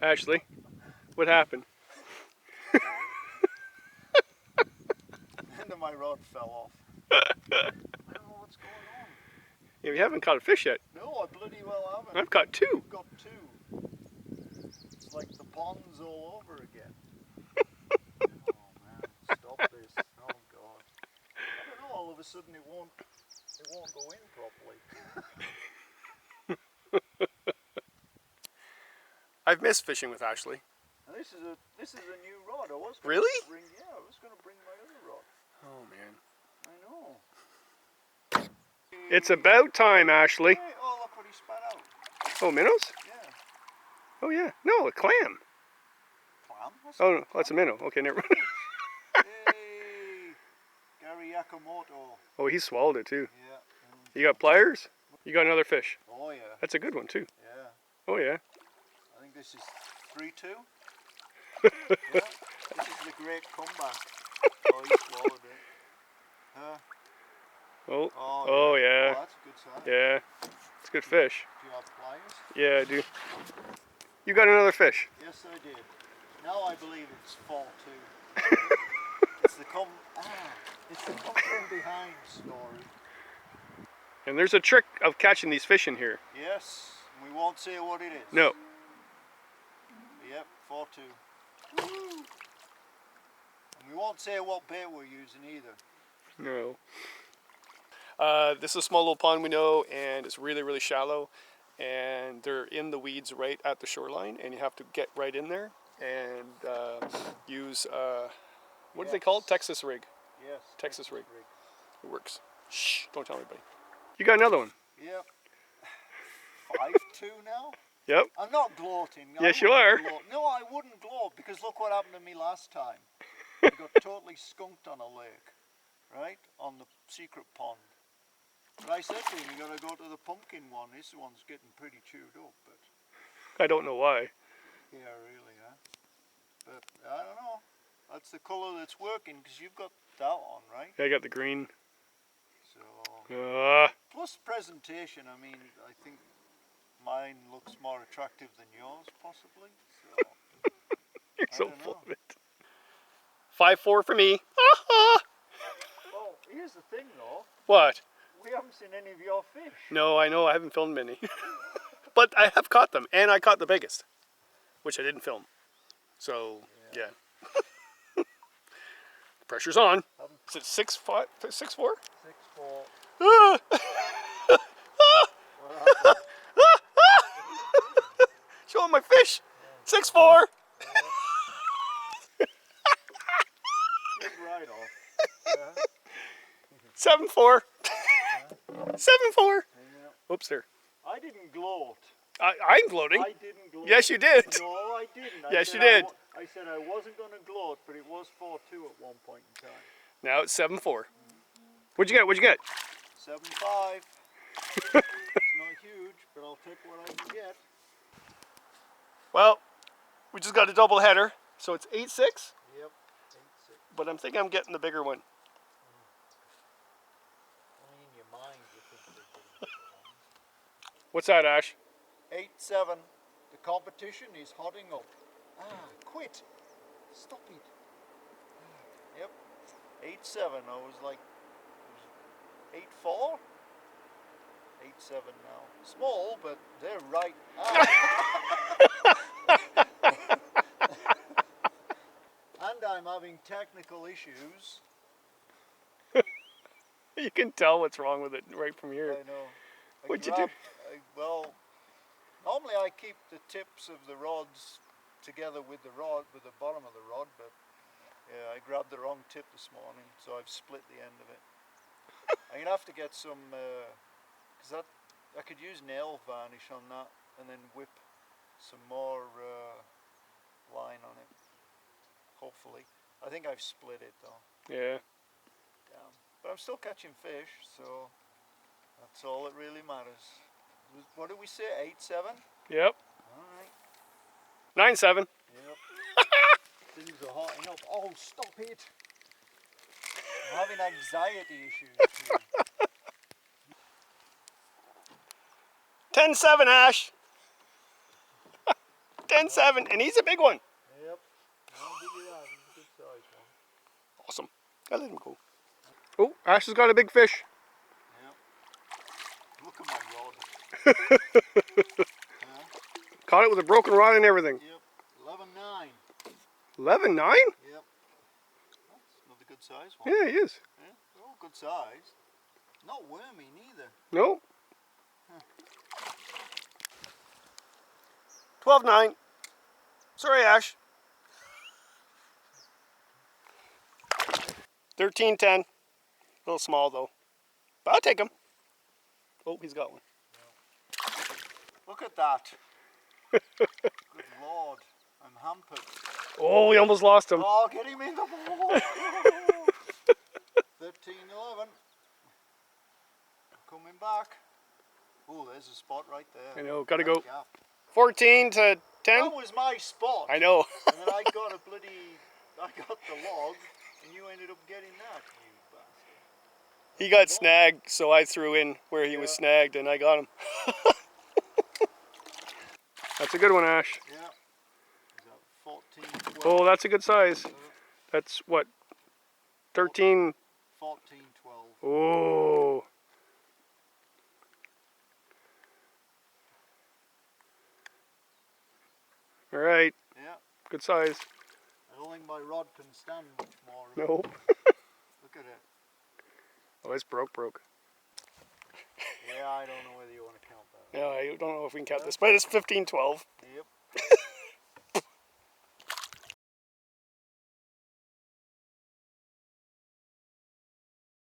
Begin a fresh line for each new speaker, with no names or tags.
Ashely, what happened?
The end of my rod fell off. I don't know what's going on.
Yeah, we haven't caught a fish yet.
No, I bloody well haven't.
I've caught 2.
You've got 2. It's like the pond's all over again. Oh man, stop this. Oh God. I don't know, all of a sudden it won't go in properly.
I've missed fishing with Ashely.
And this is a new rod. I was gonna
Really?
bring my other rod.
Oh man.
I know.
It's about time, Ashely.
Hey, oh look what he spat out.
Oh, minnows?
Yeah.
Oh yeah. No, a clam.
Clam?
Oh no, that's a minnow. Okay, never mind.
Hey, Gary Yakamoto.
Oh, he swallowed it too.
Yeah.
You got pliers? You got another fish.
Oh yeah.
That's a good one too.
Yeah.
Oh yeah.
I think this is 3-2. Yeah. This is the great comeback. Oh, he swallowed it.
Oh.
Oh,
Oh
yeah.
yeah.
Oh, that's a good sign.
Yeah. It's a good fish.
Do you have pliers?
Yeah, I do. You got another fish.
Yes, I did. Now I believe it's 4-2. It's the come from behind story.
And there's a trick of catching these fish in here.
Yes, we won't say what it is.
No.
Yep, 4-2. And we won't say what bait we're using either.
No. This is a small little pond we know, and it's really, really shallow. And they're in the weeds right at the shoreline, and you have to get right in there and use, what do they call it? Texas rig.
Yes.
Texas rig. It works. Shh, don't tell anybody. You got another one.
Yep. 5-2 now?
Yep.
I'm not gloating.
Yes, you are.
No, I wouldn't gloat, because look what happened to me last time. I got totally skunked on a lake, right? On the secret pond. But I said to him, you gotta go to the pumpkin one. This one's getting pretty chewed up, but...
I don't know why.
Yeah, really, huh? But, I don't know. That's the colour that's working, because you've got that on, right?
I got the green.
So... Plus presentation, I mean, I think mine looks more attractive than yours, possibly. So,
You're so
don't
full
know.
of it. 5-4 for me.
Well, here's the thing though.
What?
We haven't seen any of your fish.
No, I know. I haven't filmed many. But I have caught them, and I caught the biggest, which I didn't film. So, yeah. The pressure's on. Is it 6-4?
6-4.
Showing my fish. 6-4.
Right off.
7-4. 7-4. Oops, there.
I didn't gloat.
I'm gloating.
I didn't gloat.
Yes, you did.
No, I didn't.
Yes, you did.
I said I wasn't going to gloat, but it was 4-2 at one point in time.
Now it's 7-4. What'd you get? What'd you get?
7-5. It's not huge, but I'll take what I can get.
Well, we just got a double header, so it's 8-6.
Yep, 8-6.
But I'm thinking I'm getting the bigger one.
Only in your mind you think they're getting bigger ones.
What's that, Ash?
8-7. The competition is hotting up. Quit. Stop it. Yep. 8-7. I was like 8-4. 8-7 now. Small, but they're right. And I'm having technical issues.
You can tell what's wrong with it right from here.
I know.
What'd you do?
Well, normally I keep the tips of the rods together with the bottom of the rod, but yeah, I grabbed the wrong tip this morning, so I've split the end of it. I'm gonna have to get some, because I could use nail varnish on that and then whip some more line on it. Hopefully. I think I've split it though.
Yeah.
Damn. But I'm still catching fish, so that's all that really matters. What did we say? 8-7?
Yep.
Alright.
9-7.
Yep. Things are hotting up. Oh, stop it! I'm having anxiety issues here.
10-7, Ash. 10-7, and he's a big one.
Yep. I'll give you that. He's a good size one.
Awesome. I let him go. Oh, Ash has got a big fish.
Yep. Look at my rod.
Caught it with a broken rod and everything.
Yep. 11-9.
11-9?
Yep. That's another good size one.
Yeah, he is.
Yeah, they're all good size. Not wormy neither.
No. 12-9. Sorry, Ash. 13-10. A little small though. But I'll take him. Oh, he's got one.
Look at that. Good Lord. I'm hampered.
Oh, we almost lost him.
Oh, get him in the ball. 13-11. Coming back. Oh, there's a spot right there.
I know, gotta go.
Gap.
14-10.
That was my spot.
I know.
And then I got the log, and you ended up getting that, you bastard.
He got snagged, so I threw in where he was snagged, and I got him. That's a good one, Ash.
Yeah. Is that 14, 12?
Oh, that's a good size. That's what? 13.
14, 12.
Oh. All right.
Yeah.
Good size.
I don't think my rod can stand much more.
Nope.
Look at it.
Oh, it's broke.
Yeah, I don't know whether you want to count that.
Yeah, I don't know if we can count this, but it's 15-12.
Yep.